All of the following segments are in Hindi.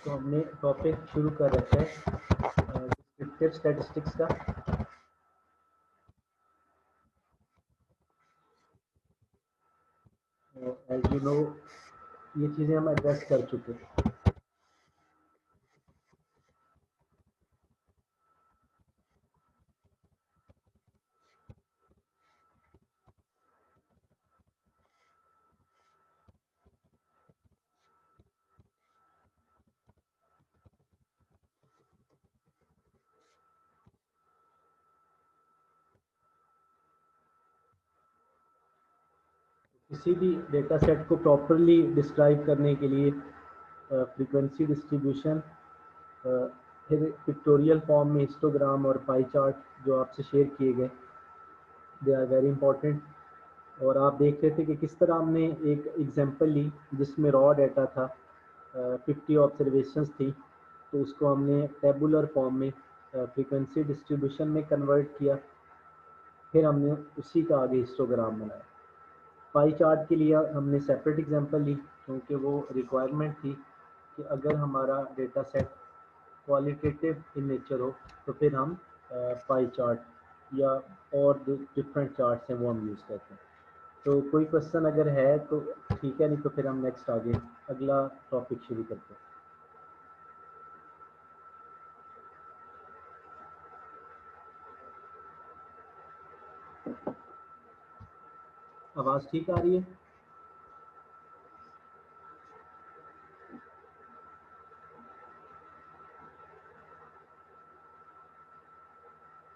तो हमने टॉपिक शुरू कर रखा है डिस्क्रिप्टिव स्टैटिस्टिक्स का। एज यू नो ये चीज़ें हम एड्रेस कर चुके हैं। किसी भी डेटा सेट को प्रॉपरली डिस्क्राइब करने के लिए फ्रीक्वेंसी डिस्ट्रीब्यूशन, फिर पिक्टोरियल फॉर्म में हिस्टोग्राम और पाई चार्ट जो आपसे शेयर किए गए, दे आर वेरी इंपॉर्टेंट। और आप देख रहे थे कि किस तरह हमने एक एग्जांपल ली जिसमें रॉ डाटा था, 50 ऑब्जर्वेशंस थी, तो उसको हमने टेबुलर फॉर्म में फ्रीक्वेंसी डिस्ट्रीब्यूशन में कन्वर्ट किया, फिर हमने उसी का आगे हिस्टोग्राम बनाया। पाई चार्ट के लिए हमने सेपरेट एग्जांपल ली क्योंकि वो रिक्वायरमेंट थी कि अगर हमारा data set qualitative in nature हो तो फिर हम पाई चार्ट या और डिफरेंट चार्ट्स हैं वो हम यूज़ करते हैं। तो कोई क्वेश्चन अगर है तो ठीक है, नहीं तो फिर हम नेक्स्ट आगे अगला टॉपिक शुरू करते हैं। आवाज़ ठीक आ रही है?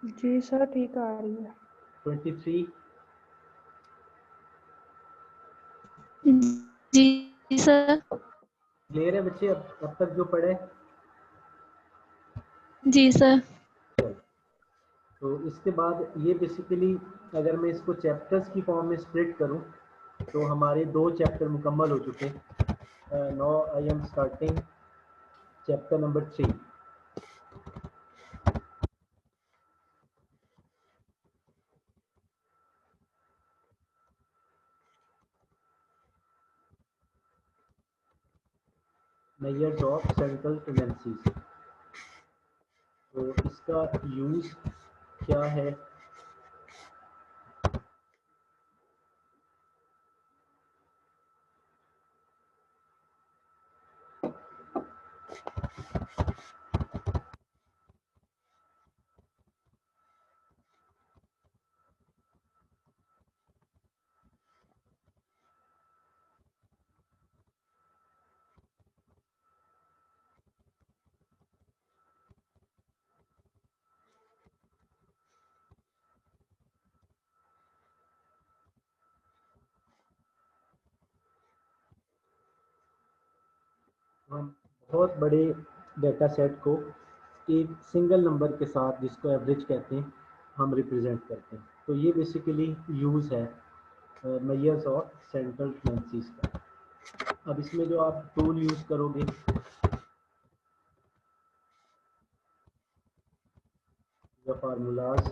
जी सर, ठीक आ रही है। 23। जी सर। क्लियर है बच्चे अब तक जो पढ़े? जी सर। तो इसके बाद ये बेसिकली अगर मैं इसको चैप्टर्स की फॉर्म में स्प्लिट करूं तो हमारे 2 चैप्टर मुकम्मल हो चुके हैं। Now I am starting chapter number 3। Measures of central tendencies. तो इसका यूज़ क्या है? हम बहुत बड़े डेटा सेट को एक सिंगल नंबर के साथ, जिसको एवरेज कहते हैं, हम रिप्रेजेंट करते हैं। तो ये बेसिकली यूज़ है मेजर्स ऑफ सेंट्रल टेंडेंसीज का। अब इसमें जो आप टूल यूज़ करोगे, या फार्मूलाज,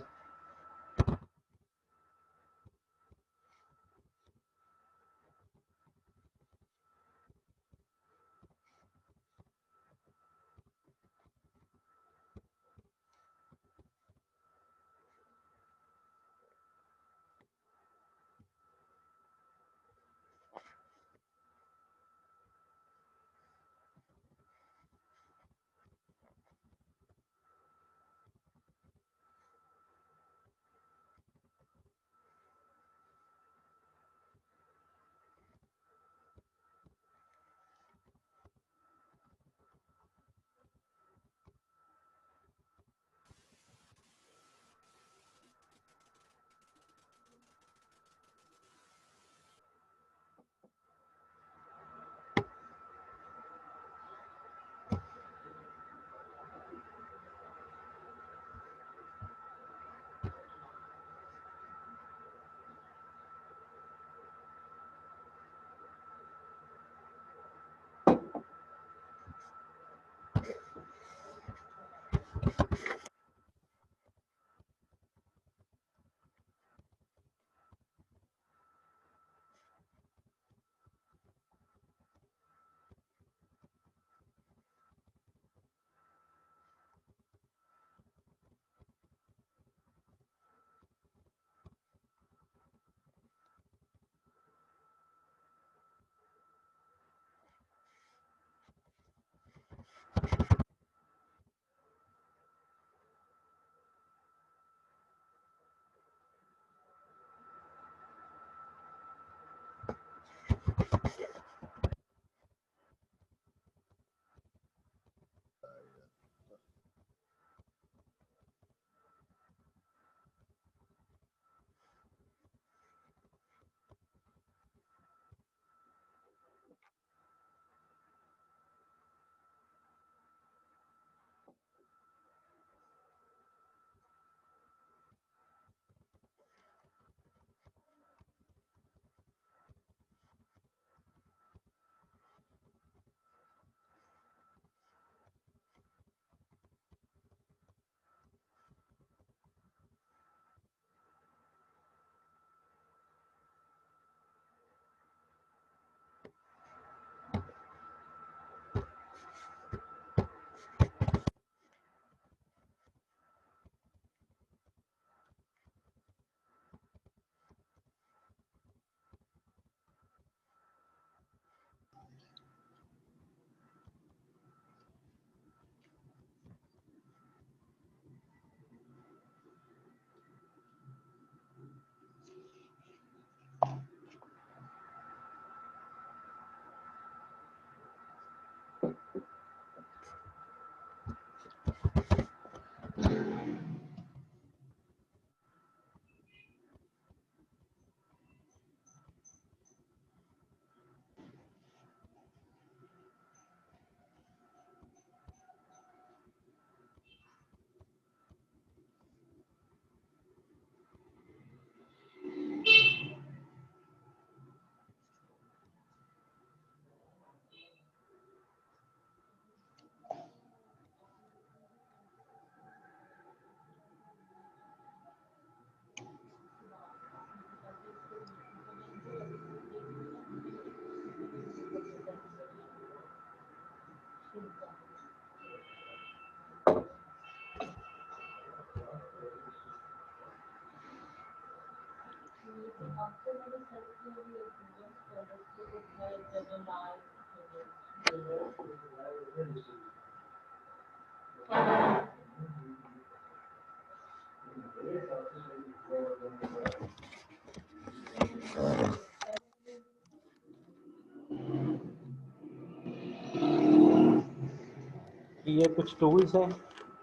ये कुछ टूल्स हैं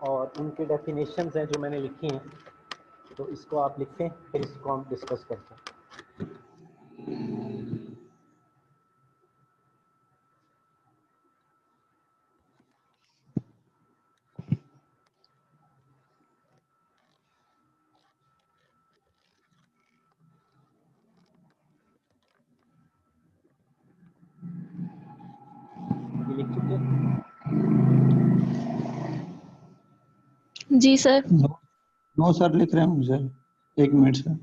और उनके डेफिनेशंस हैं जो मैंने लिखी हैं, तो इसको आप लिखें, फिर इसको हम डिस्कस करते हैं। ये लिख चुके हैं? जी सर। नो सर, लिख रहे हैं सर, 1 मिनट सर।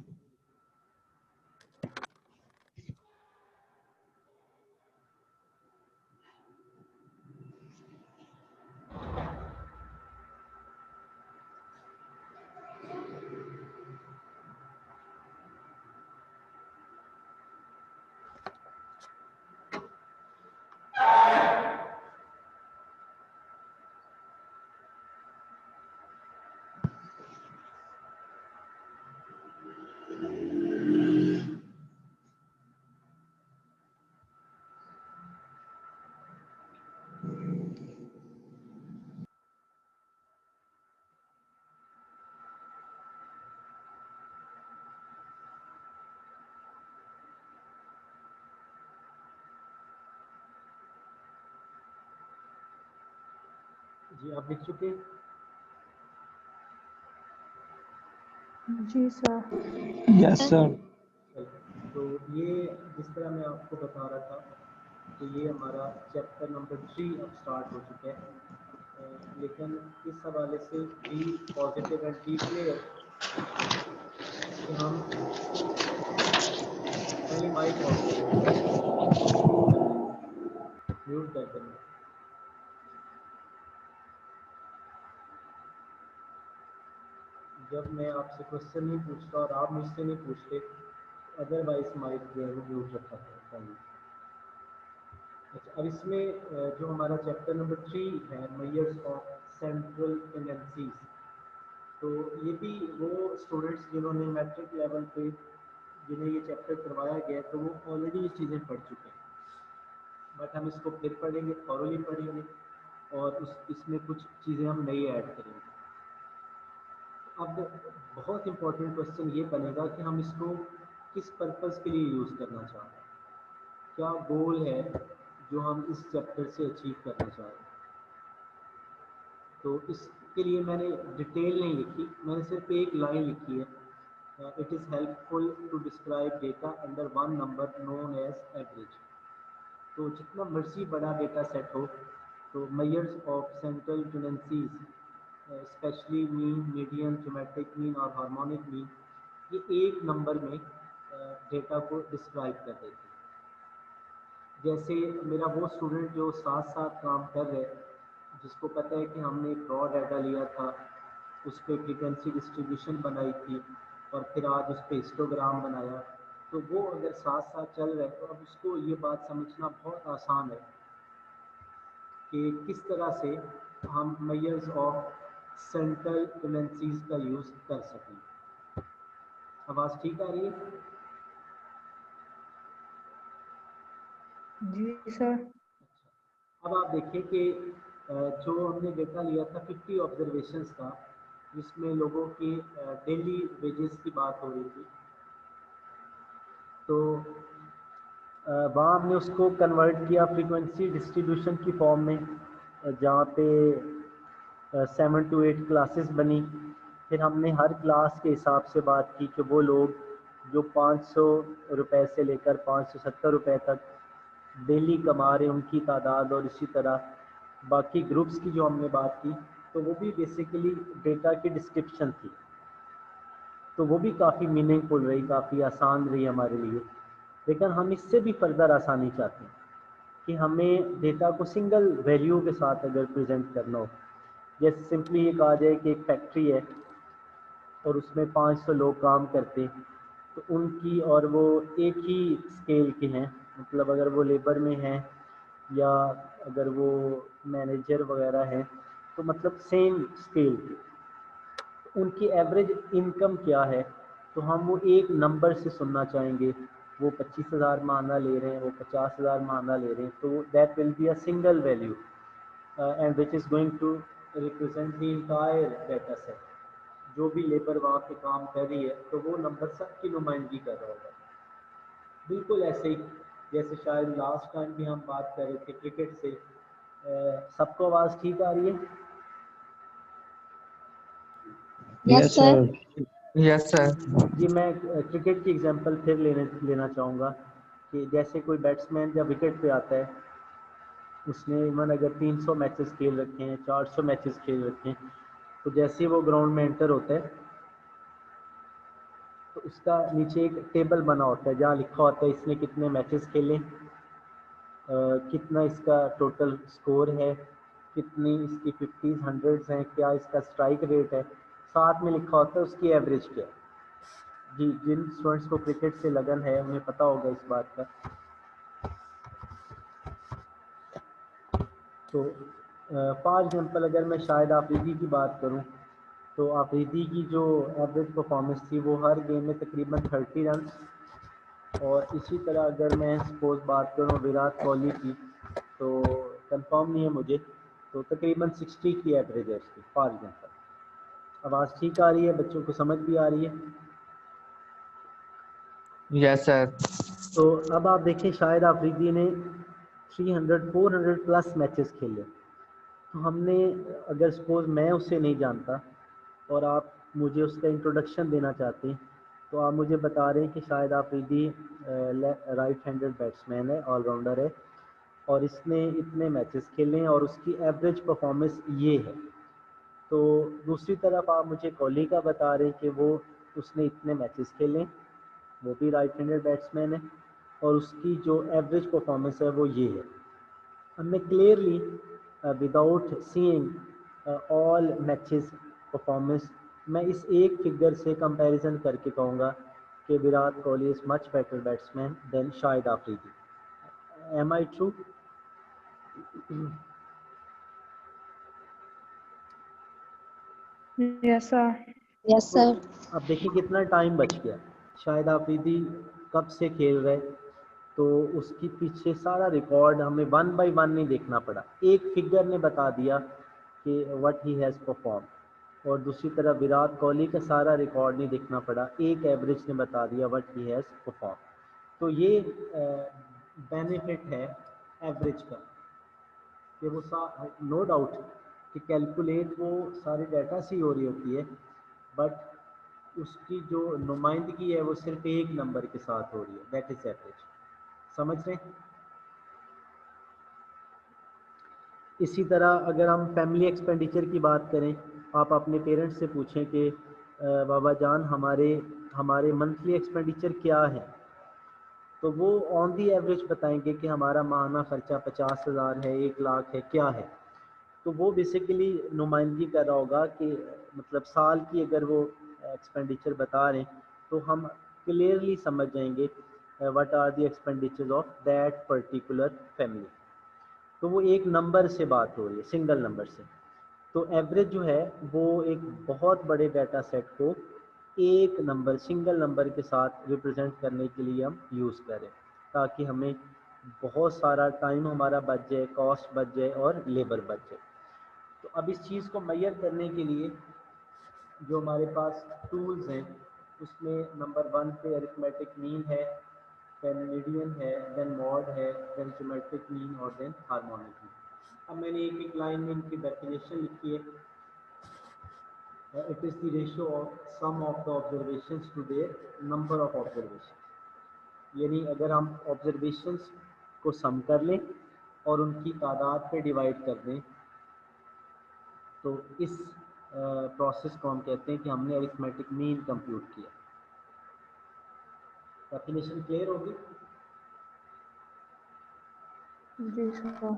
जी आप लिख चुके हैं? जी सर। Yes sir. तो ये जिस तरह मैं आपको बता रहा था, तो ये हमारा चैप्टर नंबर 3 अब स्टार्ट हो चुका है, लेकिन इस हवाले से be positive and be clear कि हम पहले माइक ऑफ म्यूट कर देना। जब मैं आपसे क्वेश्चन नहीं पूछता और आप मुझसे नहीं पूछते, अदरवाइज माइक जो है वो म्यूट रखा चाहिए। अच्छा, अब इसमें जो हमारा चैप्टर नंबर 3 है, मेजर्स ऑफ सेंट्रल टेंडेंसीज, तो ये भी वो स्टूडेंट्स जिन्होंने मैट्रिक लेवल पे जिन्हें ये चैप्टर करवाया गया, तो वो ऑलरेडी ये चीज़ें पढ़ चुके हैं, बट हम इसको फिर पढ़ेंगे, थॉरोली पढ़ेंगे, और इसमें कुछ चीज़ें हम नई ऐड करेंगे। अब बहुत इम्पोर्टेंट क्वेश्चन ये बनेगा कि हम इसको किस पर्पज़ के लिए यूज़ करना चाहते हैं, क्या गोल है जो हम इस चैप्टर से अचीव करना चाह रहे हैं। तो इसके लिए मैंने डिटेल नहीं लिखी, मैंने सिर्फ एक लाइन लिखी है, it is helpful to describe data under one number known as average. तो जितना मर्जी बड़ा डेटा सेट हो, तो measures of central tendencies specially mean, median, thematic mean और हार्मोनिक मीन, ये एक नंबर में डेटा को डिस्क्राइब कर देते हैं। जैसे मेरा वो स्टूडेंट जो साथ साथ काम कर रहे हैं, जिसको पता है कि हमने एक रॉ डाटा लिया था, उस पर फ्रीक्वेंसी डिस्ट्रीब्यूशन बनाई थी और फिर आज उस पर हिस्टोग्राम बनाया, तो वो अगर साथ साथ चल रहा है तो अब उसको ये बात समझना बहुत आसान है कि किस तरह से हम मेजर्स ऑफ सेंट्रल टेंडेंसीज का यूज़ कर सकें। आवाज़ ठीक आ रही है? जी सर। अब आप देखिए कि जो हमने डेटा लिया था 50 ऑब्जर्वेशंस का, जिसमें लोगों की डेली वेजेस की बात हो रही थी, तो वहाँ हमने उसको कन्वर्ट किया फ्रीक्वेंसी डिस्ट्रीब्यूशन की फॉर्म में, जहाँ पे 7 to 8 क्लासेस बनी। फिर हमने हर क्लास के हिसाब से बात की कि वो लोग जो 500 रुपये से लेकर 570 रुपये तक डेली कमा रहे, उनकी तादाद, और इसी तरह बाकी ग्रुप्स की जो हमने बात की, तो वो भी बेसिकली डेटा की डिस्क्रिप्शन थी। तो वो भी काफ़ी मीनिंगफुल रही, काफ़ी आसान रही हमारे लिए। लेकिन हम इससे भी फर्दर आसानी चाहते हैं कि हमें डेटा को सिंगल वैल्यू के साथ अगर प्रेजेंट करना हो, जैसे सिंपली ये कहा जाए कि एक फैक्ट्री है और उसमें 500 लोग काम करते हैं, तो उनकी, और वो एक ही स्केल के हैं, मतलब अगर वो लेबर में हैं या अगर वो मैनेजर वगैरह हैं, तो मतलब सेम स्केल के, उनकी एवरेज इनकम क्या है, तो हम वो एक नंबर से सुनना चाहेंगे। वो 25,000 माहाना ले रहे हैं, वो 50,000 माहाना ले रहे हैं, तो that will be a single value and which is going to represent the entire data set. जो भी लेबर वहाँ पे काम कर रही है, तो वो नंबर सबकी नुमाइंदगी कर रहा होगा। बिल्कुल ऐसे ही जैसे शायद लास्ट टाइम भी हम बात कर रहे थे क्रिकेट से। सबको आवाज़ ठीक आ रही है? Yes yes sir. Sir. Yes sir. जी, मैं क्रिकेट की एग्जांपल फिर लेना चाहूँगा कि जैसे कोई बैट्समैन जब विकेट पे आता है, उसने इवन अगर 300 मैचेस खेल रखे हैं, 400 मैचेस खेल रखे हैं, तो जैसे ही वो ग्राउंड में एंटर होता है, तो उसका नीचे एक टेबल बना होता है जहाँ लिखा होता है इसने कितने मैचेस खेले, कितना इसका टोटल स्कोर है, कितनी इसकी 50s 100s हैं, क्या इसका स्ट्राइक रेट है, साथ में लिखा होता है उसकी एवरेज क्या है। जी, जिन स्टूडेंट्स को क्रिकेट से लगन है उन्हें पता होगा इस बात का। तो फॉर एग्जांपल अगर मैं शाहिद आफरीदी की बात करूं, तो आफरीदी की जो एवरेज परफॉर्मेंस थी वो हर गेम में तकरीबन 30 रन, और इसी तरह अगर मैं सपोज बात करूं विराट कोहली की, तो कंफर्म नहीं है मुझे, तो तकरीबन 60 की एवरेज है उसकी फॉर एग्जांपल। आवाज़ ठीक आ रही है? बच्चों को समझ भी आ रही है? Yes sir. तो अब आप देखें शाहिद आफरीदी ने 300 400 प्लस मैचेस खेले। तो हमने, अगर सपोज मैं उससे नहीं जानता और आप मुझे उसका इंट्रोडक्शन देना चाहते हैं, तो आप मुझे बता रहे हैं कि Shahid Afridi right handed batsman है, ऑलराउंडर है, और इसने इतने मैचेस खेले हैं और उसकी एवरेज परफॉर्मेंस ये है। तो दूसरी तरफ आप मुझे कोहली का बता रहे हैं कि वो उसने इतने मैचेस खेले, वो भी राइट हैंडेड बैट्समैन है, और उसकी जो एवरेज परफॉर्मेंस है वो ये है। हमने clearly without seeing all matches performance, मैं इस एक फिगर से कंपैरिजन करके कहूँगा कि Virat Kohli is much better batsman than Shahid Afridi. Am I true? Yes sir. Yes तो सर। अब देखिए कितना टाइम बच गया। शाहिद आफरीदी कब से खेल रहे, तो उसकी पीछे सारा रिकॉर्ड हमें वन बाय वन नहीं देखना पड़ा, एक फिगर ने बता दिया कि व्हाट ही हैज़ परफॉर्म, और दूसरी तरफ विराट कोहली का सारा रिकॉर्ड नहीं देखना पड़ा, एक एवरेज ने बता दिया व्हाट ही हैज़ परफॉर्म। तो ये बेनिफिट है एवरेज का, कि वो नो डाउट कि कैलकुलेट वो सारे डाटा से ही हो रही होती है, बट उसकी जो नुमाइंदगी है वो सिर्फ एक नंबर के साथ हो रही है, दैट इज एवरेज। समझ रहे हैं? इसी तरह अगर हम फैमिली एक्सपेंडिचर की बात करें, आप अपने पेरेंट्स से पूछें कि बाबा जान हमारे मंथली एक्सपेंडिचर क्या है, तो वो ऑन दी एवरेज बताएंगे कि हमारा माहाना खर्चा 50,000 है, 1 लाख है, क्या है। तो वो बेसिकली नुमाइंदगी कर रहा होगा कि मतलब साल की अगर वो एक्सपेंडिचर बता रहे हैं, तो हम क्लियरली समझ जाएंगे what are the expenditures of that particular family. तो वो एक नंबर से बात हो रही है, सिंगल नंबर से। तो एवरेज जो है वो एक बहुत बड़े डाटा सेट को एक नंबर, सिंगल नंबर के साथ रिप्रेजेंट करने के लिए हम यूज़ करें, ताकि हमें बहुत सारा टाइम हमारा बच जाए, कॉस्ट बच जाए और लेबर बच जाए। तो अब इस चीज़ को मेजर करने के लिए जो हमारे पास टूल्स हैं, उसमें नंबर 1 पे अरिथमेटिक मीन है, देन मीडियन है, देन मॉड है, देन ज्योमेट्रिक मीन और देन हार्मोनिक मीन। अब मैंने एक एक लाइन में इनकी डेफिनेशन लिखी है। It is the ratio of sum of the observations to their number of observation, यानी अगर हम ऑब्जर्वेशंस को सम कर लें और उनकी तादाद पे डिवाइड कर दें, तो इस प्रोसेस को हम कहते हैं कि हमने अरिथमेटिक मीन कंप्यूट किया। डेफिनेशन क्लियर होगी? जी सर।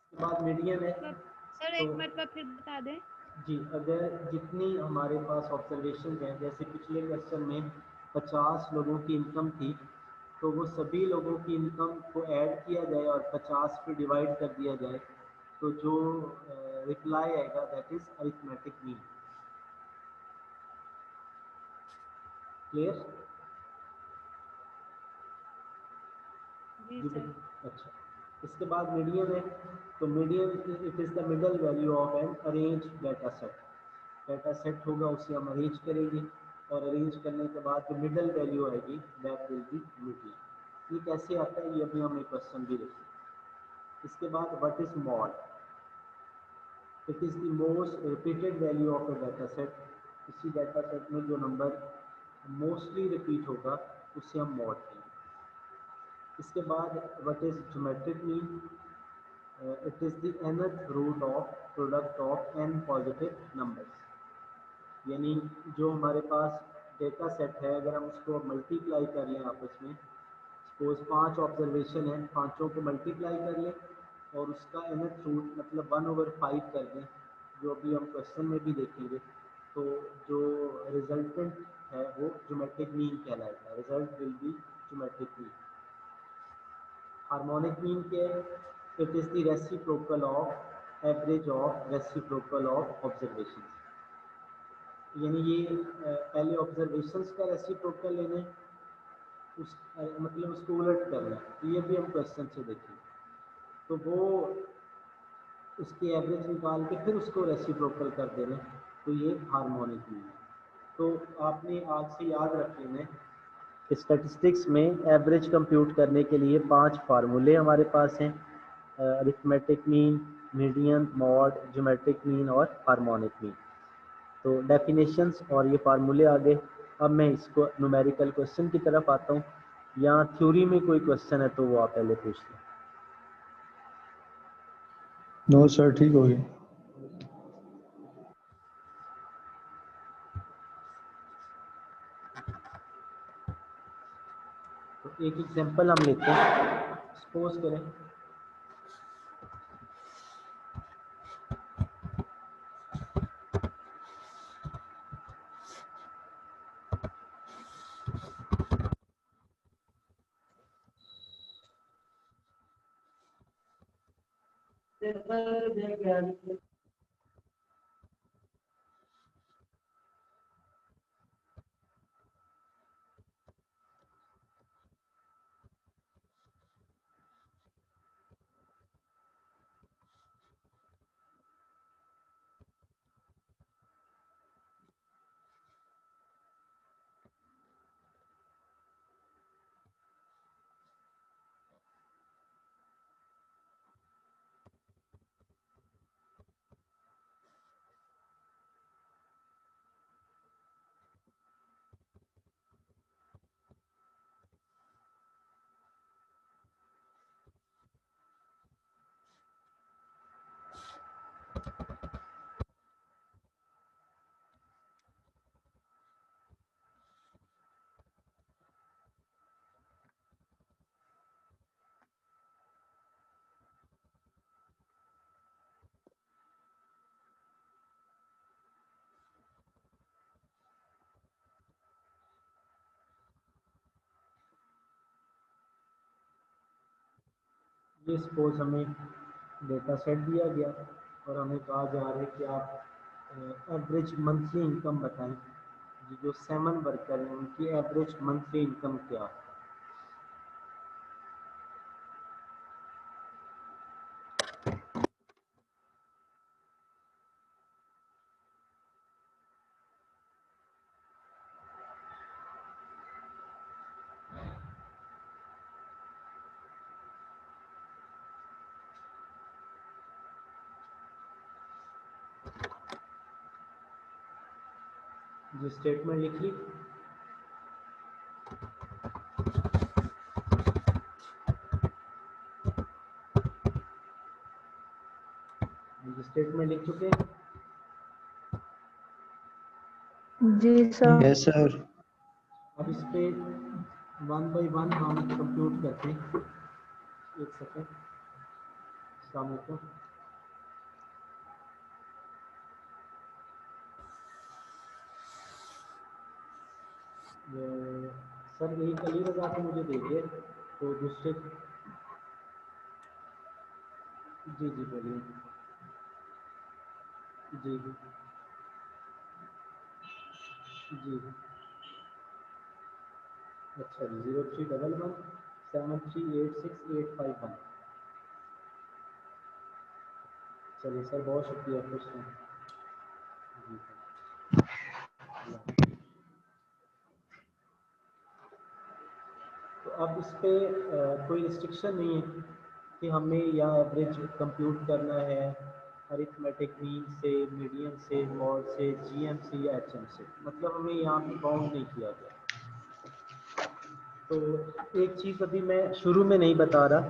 इसके बाद मीडियन है। सर तो एक मतलब फिर बता दें। जी, अगर जितनी हमारे पास ऑब्जर्वेशन हैं, जैसे पिछले क्वेश्चन में 50 लोगों की इनकम थी, तो वो सभी लोगों की इनकम को ऐड किया जाए और 50 पे डिवाइड कर दिया जाए, तो जो रिप्लाई आएगा that is arithmetic mean. Clear? जी जी सर। अच्छा, इसके बाद मीडियन है। तो median it is the middle value of an arrange data set. Data set होगा उसे हम अरेंज करेंगे और अरेंज करने के बाद जो मिडल वैल्यू आएगी दैट विल बी मीडियन। ये कैसे आता है ये अभी हम एक क्वेश्चन भी देखेंगे। इसके बाद what is mod? It is the most repeated value of a data set. इसी डाटा सेट में जो नंबर मोस्टली रिपीट होगा उसे हम मॉड कहेंगे। इसके बाद what is geometric mean? It is the nth root of product of n positive numbers. यानी जो हमारे पास डेटा सेट है अगर हम उसको मल्टीप्लाई कर लें आपस में, सपोज 5 ऑब्जर्वेशन है, पाँचों को मल्टीप्लाई कर लें और उसका nth रूट मतलब 1/5 कर दें, जो अभी हम क्वेश्चन में भी देखेंगे, तो जो रिजल्टेंट है वो ज्योमेट्रिक मीन कहलाएगा। Result will be geometric mean. Harmonic mean क्या है? It is the reciprocal of average of reciprocal of observation. यानी ये पहले ऑब्जर्वेशंस का रेसिप्रोकल लेना है, उस मतलब उसको उलट करना है। ये भी हम क्वेश्चन से देखेंगे। तो वो उसकी एवरेज निकाल के फिर उसको रेसिप्रोकल कर देना है, तो ये हार्मोनिक मीन है। तो आपने आज से याद रख लेना है, स्टैटिस्टिक्स में एवरेज कंप्यूट करने के लिए 5 फार्मूले हमारे पास हैं, arithmetic mean, median, mod, geometric mean और हार्मोनिक मीन। तो डेफिनेशंस और ये फार्मूले आ गए। अब मैं इसको न्यूमेरिकल क्वेश्चन की तरफ आता हूँ, या थ्योरी में कोई क्वेश्चन है तो वो आप पहले पूछ लें। नो सर, ठीक हो गया। तो एक एग्जांपल हम लेते हैं। सपोज करें ये सपोज हमें डेटा सेट दिया गया और हमें कहा जा रहा है कि आप एवरेज मंथली इनकम बताएं। ये जो 7 वर्कर हैं उनकी एवरेज मंथली इनकम क्या है? जो स्टेटमेंट लिख ली, जो स्टेटमेंट लिख चुके हैं। जी सर। Yes sir. अब इस पे 1 बाय 1 हम कंप्यूट करते हैं। एक सेकेंड। अस्सलाम वालेकुम। सर एक अली रजा को मुझे दे दिए, तो दूसरे जी जी बोलिए। जी जी अच्छा जी, 0311 7386 851। चलिए सर, बहुत शुक्रिया, खुश हैं जी। तो अब इस पे कोई रिस्ट्रिक्शन नहीं है कि हमें या एवरेज कंप्यूट करना है अरिथमेटिक मीन से, मीडियन से, मॉड से, जीएम से या एचएम से, मतलब हमें यहाँ पे बाउंड नहीं किया गया। तो एक चीज़ अभी मैं शुरू में नहीं बता रहा,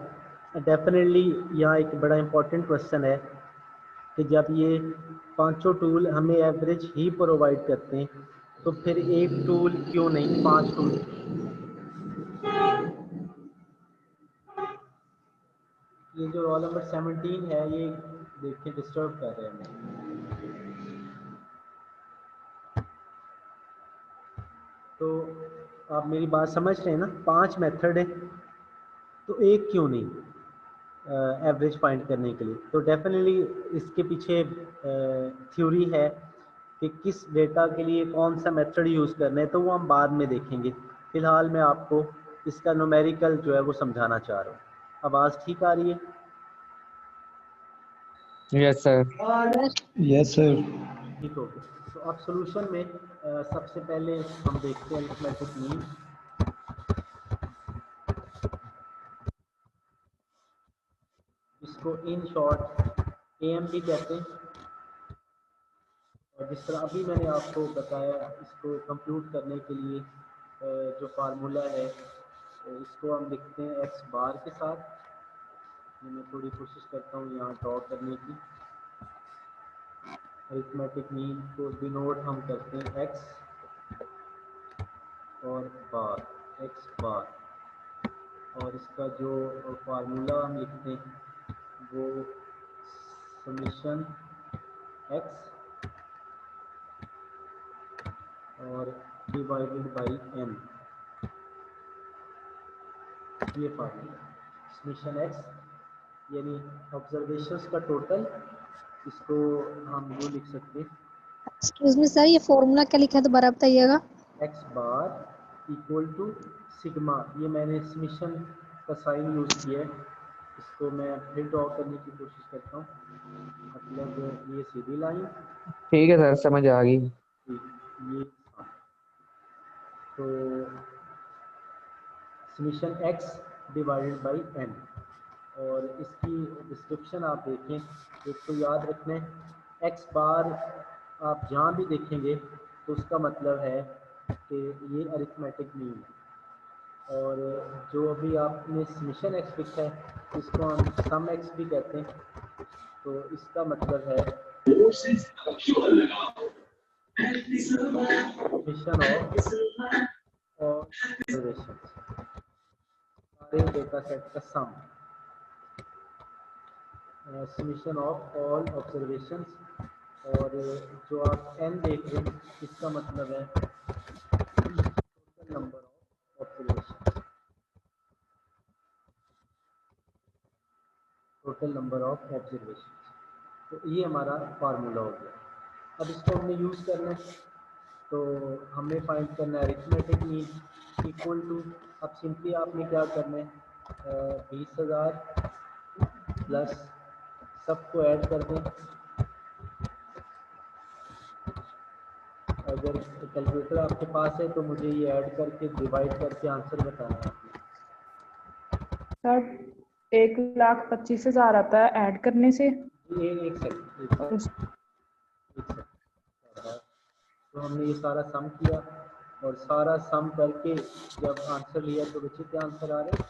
डेफिनेटली यहाँ एक बड़ा इम्पोर्टेंट क्वेश्चन है कि जब ये पांचों टूल हमें एवरेज ही प्रोवाइड करते हैं, तो फिर एक टूल क्यों नहीं, 5 टूल। ये जो रोल नंबर 17 है, ये देखिए डिस्टर्ब कर रहे हैं हमें। तो आप मेरी बात समझ रहे हैं ना, 5 मेथड है, तो एक क्यों नहीं एवरेज फाइंड करने के लिए। तो डेफिनेटली इसके पीछे थ्योरी है कि किस डेटा के लिए कौन सा मेथड यूज़ करना है, तो वो हम बाद में देखेंगे। फिलहाल मैं आपको इसका न्यूमेरिकल जो है वो समझाना चाह रहा हूँ। आवाज़ ठीक आ रही है? Yes sir. Yes sir. ठीक हो गया। तो अब सॉल्यूशन में सबसे पहले हम देखते हैं अरिथमेटिक मीन। इसको इन शॉर्ट एम भी कहते हैं, और जिस तरह अभी मैंने आपको बताया, इसको कंप्यूट करने के लिए जो फार्मूला है, इसको हम लिखते हैं एक्स बार के साथ। मैं थोड़ी कोशिश करता हूँ यहाँ ड्रॉ करने की। अरिथमेटिक मीन को डिनोट हम करते हैं एक्स और बार, एक्स बार, और इसका जो फार्मूला हम लिखते हैं वो समीशन एक्स और डिवाइडेड बाई एन, ये फार्मूला समीशन एक्स यानी ऑब्जर्वेशंस का टोटल, इसको हम यूँ लिख सकते हैं एक्सक्यूज मी सर, ये फॉर्मूला क्या लिखा है दोबारा बताइएगा। X bar equal to sigma, ये मैंने समीशन का साइन यूज़ किया है, इसको मैं फिर ड्रॉ करने की कोशिश करता हूँ। मतलब ये सीधी लाइन, ठीक है सर, समझ आ गई। ये तो summation x divided by n, और इसकी डिस्क्रिप्शन आप देखें। एक तो याद रखना है एक्स बार आप जहाँ भी देखेंगे तो उसका मतलब है कि ये अरिथमेटिक मीन है, और जो अभी आपने समीशन एक्स लिखा है इसको हम सम एक्स भी कहते हैं, तो इसका मतलब है समीशन ऑफ ऑब्जर्वेशन, सारे डेटा सेट का सम, समीशन ऑफ ऑल ऑब्जर्वेशंस, और जो आप एन देख रहे हैं इसका मतलब है total number of observation, total number of observation. तो ये हमारा फार्मूला हो गया। अब इसको हमने यूज़ करना है, तो हमें फाइंड करना है अरिथमेटिक मीन इक्वल टू, अब सिंपली आपने क्या करना है 20,000 प्लस सबको ऐड कर दें। अगर कैलकुलेटर आपके पास है तो मुझे ये ऐड करके डिवाइड करके आंसर बताना है। सर 1,25,000 आता है ऐड करने से। ये एक सेकंड, और उस तो हमने ये सारा सम किया और सारा सम करके जब आंसर लिया तो बच्चे क्या आंसर आ रहे हैं?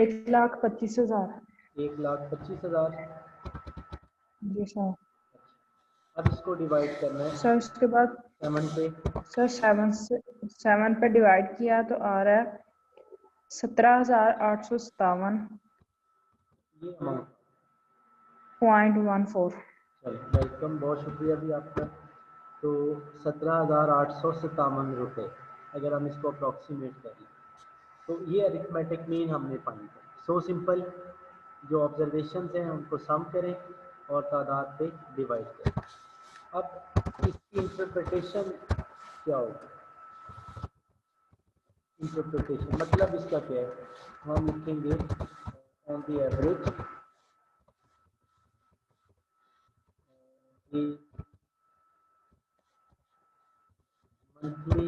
1,25,000। 1,25,000। जी सर। अब इसको डिवाइड करना है सर उसके बाद 7 पे। सर 7 पे डिवाइड किया तो आ रहा है 17,857.14। ये अमाउंट, चलो वेलकम, बहुत शुक्रिया भी आपका। तो 17,857 रुपये अगर हम इसको अप्रॉक्सीमेट करें। तो ये अरिथमेटिक मीन हमने फाइंड किया। सो सिंपल, जो ऑब्जर्वेशंस हैं उनको सम करें और तादाद पे डिवाइड करें। अब इसकी इंटरप्रिटेशन क्या होगी? इंटरप्रिटेशन मतलब इसका क्या है? हम लिखेंगे ऑन द एवरेज मंथली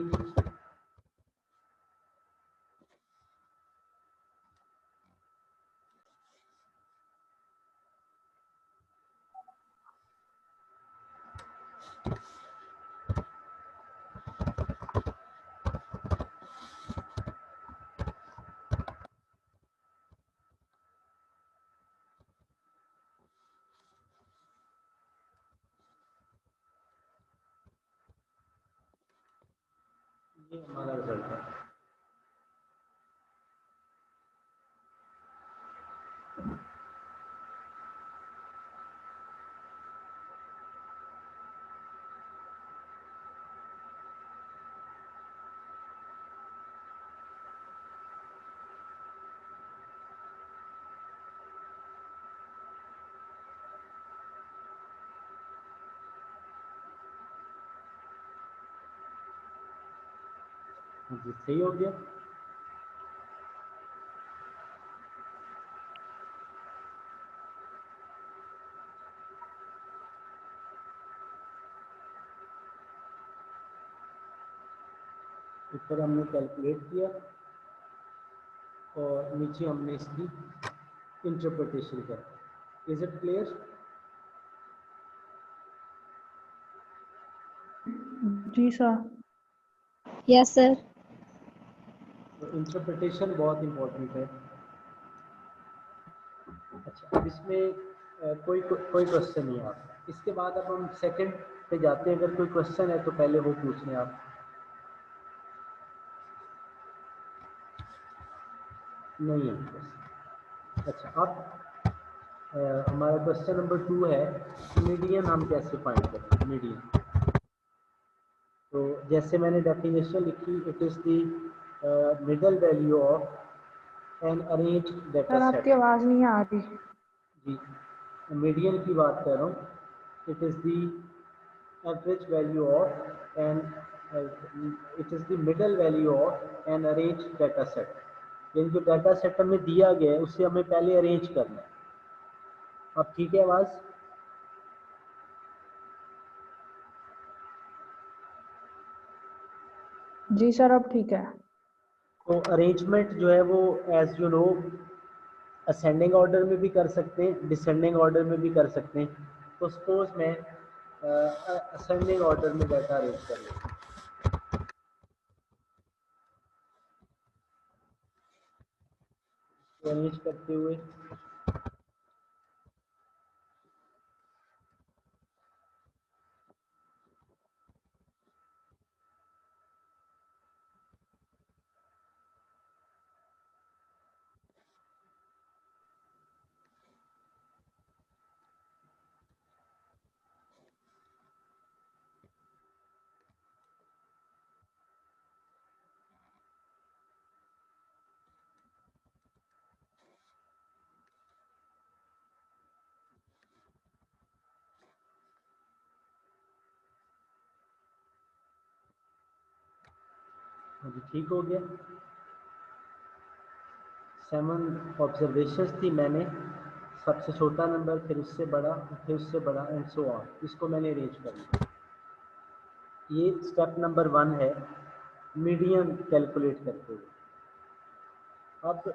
ये हमारा रिजल्ट है। जी सही हो गया। ऊपर हमने कैलकुलेट किया और नीचे हमने इसकी इंटरप्रिटेशन किया। Is it clear? जी सर। Yes sir. तो इंटरप्रिटेशन बहुत इम्पोर्टेंट है। अच्छा, अब इसमें कोई क्वेश्चन नहीं है आप। इसके बाद अब हम सेकंड पे जाते हैं। अगर कोई क्वेश्चन है तो पहले वो पूछ लें आप। नहीं है। अच्छा, अब हमारा क्वेश्चन नंबर 2 है, मीडियन हम कैसे फाइंड करें? मीडियन, तो जैसे मैंने डेफिनेशन लिखी, it is the middle value of an arrange sir data आपकी सेट। आवाज नहीं आ रही। जी, मीडियन की बात कर रहा हूँ। It is the average value of an it is the middle value of an arrange data set. यानी जो डाटा सेट हमें दिया गया है उसे हमें पहले अरेंज करना है। अब ठीक है आवाज़? जी सर अब ठीक है। तो अरेंजमेंट जो है वो as you know ascending order में भी कर सकते हैं, डिसेंडिंग ऑर्डर में भी कर सकते हैं। तो सपोज मैं असेंडिंग ऑर्डर में डाटा अरेंज कर लूँ। अरेंज करते हुए अभी ठीक हो गया। 7 ऑब्जर्वेशंस थी मैंने, सबसे छोटा नंबर, फिर उससे बड़ा, फिर उससे बड़ा एंड सो ऑन। इसको मैंने अरेंज कर लिया। ये स्टेप नंबर 1 है मीडियन कैलकुलेट करते हुए। अब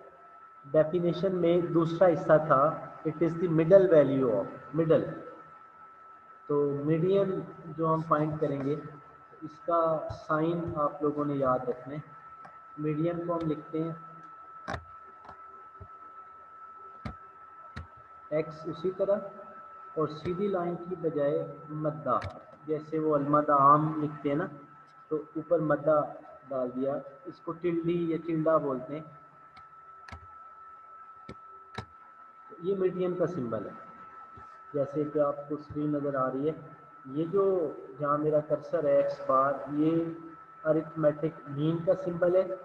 डेफिनेशन में दूसरा हिस्सा था, it is the middle value of middle. तो मीडियन जो हम फाइंड करेंगे, इसका साइन आप लोगों ने याद रखना है। मीडियन को हम लिखते हैं एक्स उसी तरह, और सीधी लाइन की बजाय मद्दा, जैसे वो अलमदा आम लिखते हैं ना, तो ऊपर मद्दा डाल दिया। इसको टिल्डी या टिल्डा बोलते हैं। तो ये मीडियन का सिंबल है, जैसे कि आपको स्क्रीन नज़र आ रही है। ये जो जहाँ मेरा कर्सर है एक्स बार, ये अरिथमेटिक मीन का सिंबल है,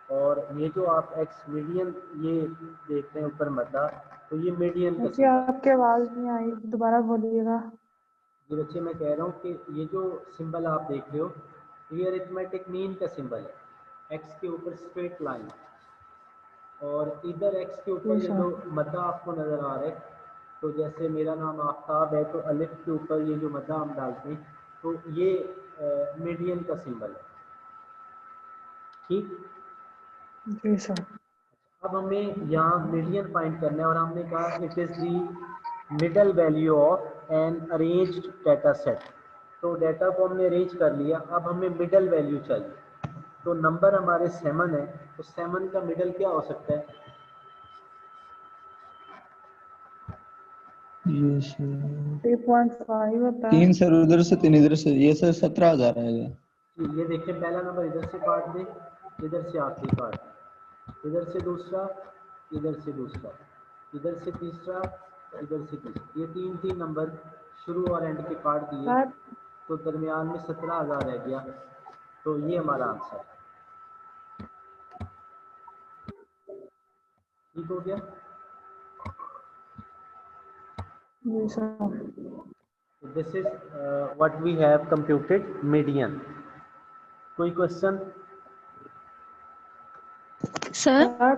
और ये जो आप एक्स मीडियन ये देख रहे हैं ऊपर मद्दा, तो ये मीडियन का जी सिंबल है। आपकी आवाज नहीं आई, दोबारा बोलिएगा। ये बच्चे मैं कह रहा हूँ कि ये जो सिंबल आप देख रहे हो ये अरिथमेटिक मीन का सिंबल है, एक्स के ऊपर स्ट्रेट लाइन, और इधर एक्स के ऊपर जी ये सर। जो मद्दा आपको नज़र आ रहा है, तो जैसे मेरा नाम आफ्ताब है तो अलिफ के ऊपर ये जो मद्दा हम डालते हैं तो ये मीडियन का सिंबल है। ठीक, जी सर। अब हमें यहाँ मीडियन फाइंड करना है, और हमने कहा it is the middle value of an arranged data set. तो डाटा को हमने अरेंज कर लिया, अब हमें मिडल वैल्यू चाहिए। तो नंबर हमारे 7 है, तो 7 का मिडल क्या हो सकता है? ये सर 3.5 होता है। 3 सर उधर से 3 इधर से, ये सर 17,000 आएगा। ये देखिए पहला नंबर इधर से काट दें, इधर से आखिरी काट दें, इधर से दूसरा, इधर से दूसरा, इधर से तीसरा, इधर से तीसरा, ये 3 नंबर शुरू और एंड के काट दिए, सर तो दरमियान में 17,000 रह गया। तो ये हमारा आंसर ठीक हो गया। जी sir. This is what we have computed median. कोई क्वेश्चन? सर सर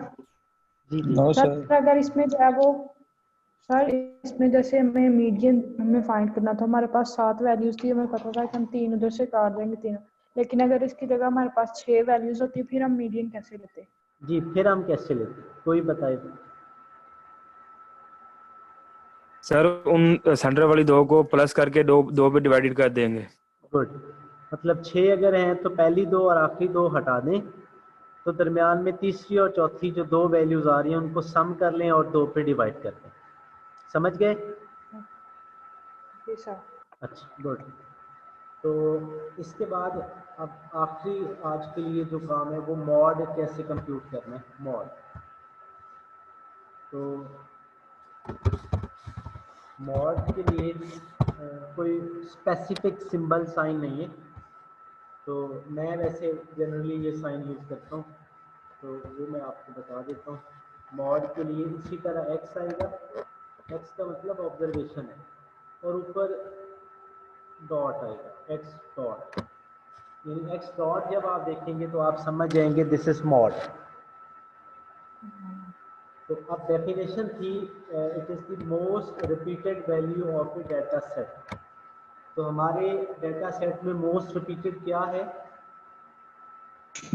जी जी। No sir sir. अगर इसमें जो है वो, सर इसमें जैसे हमें मीडियन हमें फाइंड करना था, हमारे पास 7 वैल्यूज थी, हमें पता था कि हम 3 उधर से काट देंगे 3, लेकिन अगर इसकी जगह हमारे पास 6 वैल्यूज होती फिर हम मीडियन कैसे लेते? जी फिर हम कैसे लेते, कोई बताए? सर उन सेंटर वाली 2 को प्लस करके 2 पे डिवाइडेड कर देंगे। गुड, मतलब 6 अगर हैं तो पहली 2 और आखिरी 2 हटा दें, तो दरमियान में तीसरी और चौथी जो 2 वैल्यूज आ रही हैं उनको सम कर लें और 2 पे डिवाइड कर दें। समझ गए? जी सर। अच्छा गुड। तो इसके बाद अब आखिरी आज के लिए जो काम है वो मॉड कैसे कंप्यूट करना है। मॉड, तो मॉड के लिए कोई स्पेसिफिक सिंबल साइन नहीं है, तो मैं वैसे जनरली ये साइन यूज़ करता हूँ, तो वो मैं आपको बता देता हूँ। मॉड के लिए इसी तरह एक्स आएगा, एक्स का मतलब ऑब्जर्वेशन है, और ऊपर डॉट आएगा, एक्स डॉट, यानी एक्स डॉट जब आप देखेंगे तो आप समझ जाएंगे दिस इज मॉड। तो अब डेफिनेशन थी it is the most repeated value of A data set. तो हमारे डाटा सेट में मोस्ट रिपीटेड क्या है?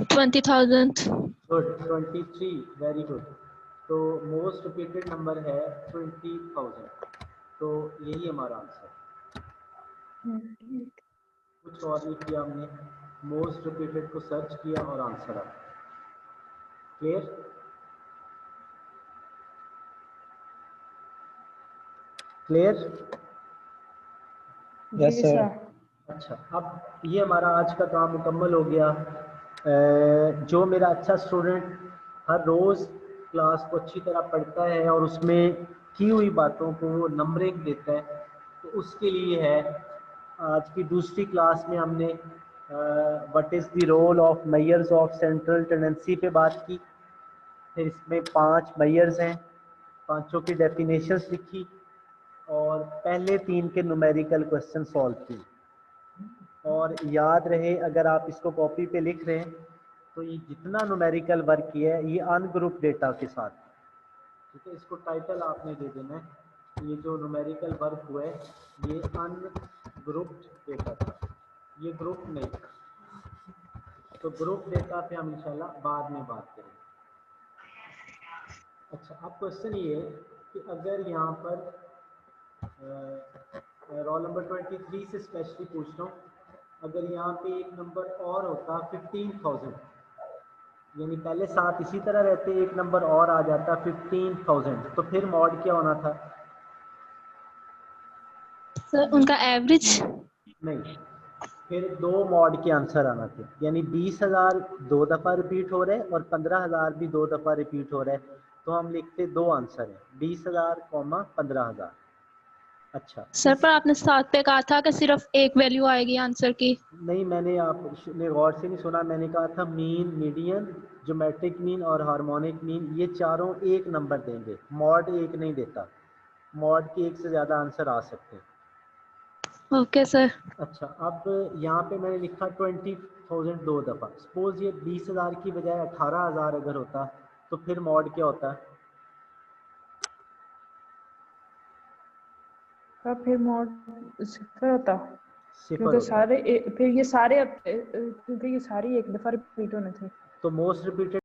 20,000। Good, 23, very good. तो मोस्ट रिपीटेड नंबर है 20,000, तो यही हमारा आंसर। कुछ और नहीं किया हमने, मोस्ट रिपीटेड को सर्च किया और आंसर आ गया। क्लियर? क्लियर? यस जी सर। सर। अच्छा, अब ये हमारा आज का काम मुकम्मल हो गया। जो मेरा अच्छा स्टूडेंट हर रोज़ क्लास को अच्छी तरह पढ़ता है और उसमें की हुई बातों को नंबरिंग देता है, तो उसके लिए है आज की दूसरी क्लास में हमने what is the role of measures of central tendency पे बात की। फिर इसमें 5 मेयर्स हैं, पांचों की डेफिनेशंस लिखी, और पहले 3 के न्यूमेरिकल क्वेश्चन सॉल्व किए। और याद रहे, अगर आप इसको कॉपी पे लिख रहे हैं तो ये जितना न्यूमेरिकल वर्क किया है ये अनग्रुप डेटा के साथ, ठीक है? इसको टाइटल आपने दे देना है, ये जो न्यूमेरिकल वर्क हुआ है ये अनग्रुप्ड डेटा था, ये ग्रुप नहीं था। तो ग्रुप डेटा पे हम इंशाल्लाह बाद में बात करेंगे। अच्छा, अब क्वेश्चन ये है कि अगर यहाँ पर रोल नंबर 23 से स्पेशली पूछ रहा हूँ, अगर यहाँ पे एक नंबर और होता 15,000, यानी पहले 7 इसी तरह रहते, एक नंबर और आ जाता 15,000, तो फिर मॉड क्या होना था? सर उनका एवरेज। नहीं, फिर 2 मॉड के आंसर आना थे, यानी 20,000 2 दफ़ा रिपीट हो रहे हैं और 15,000 भी 2 दफ़ा रिपीट हो रहे हैं, तो हम लिखते 2 आंसर है, 20,000 कॉमा 15,000। अच्छा, सर पर आपने 7 पे कहा था कि सिर्फ एक वैल्यू आएगी आंसर की। नहीं, मैंने आपने गौर से नहीं सुना, मैंने कहा था मीन, मीडियन, ज्योमेट्रिक मीन और हार्मोनिक मीन, ये चारों एक नंबर देंगे, मॉड एक नहीं देता, मॉड के एक से ज़्यादा आंसर आ सकते हैं। Okay sir. अच्छा, अब यहाँ पे मैंने लिखा 20,000 2 दफ़ा, सपोज ये 20,000 की बजाय 18,000 अगर होता तो फिर मॉड क्या होता है? तब फिर मॉड 0 होता, सिफर क्योंकि होता। फिर ये सारे क्योंकि ये सारी एक दफा रिपीट होने थे। तो मोस्ट रिपीटेड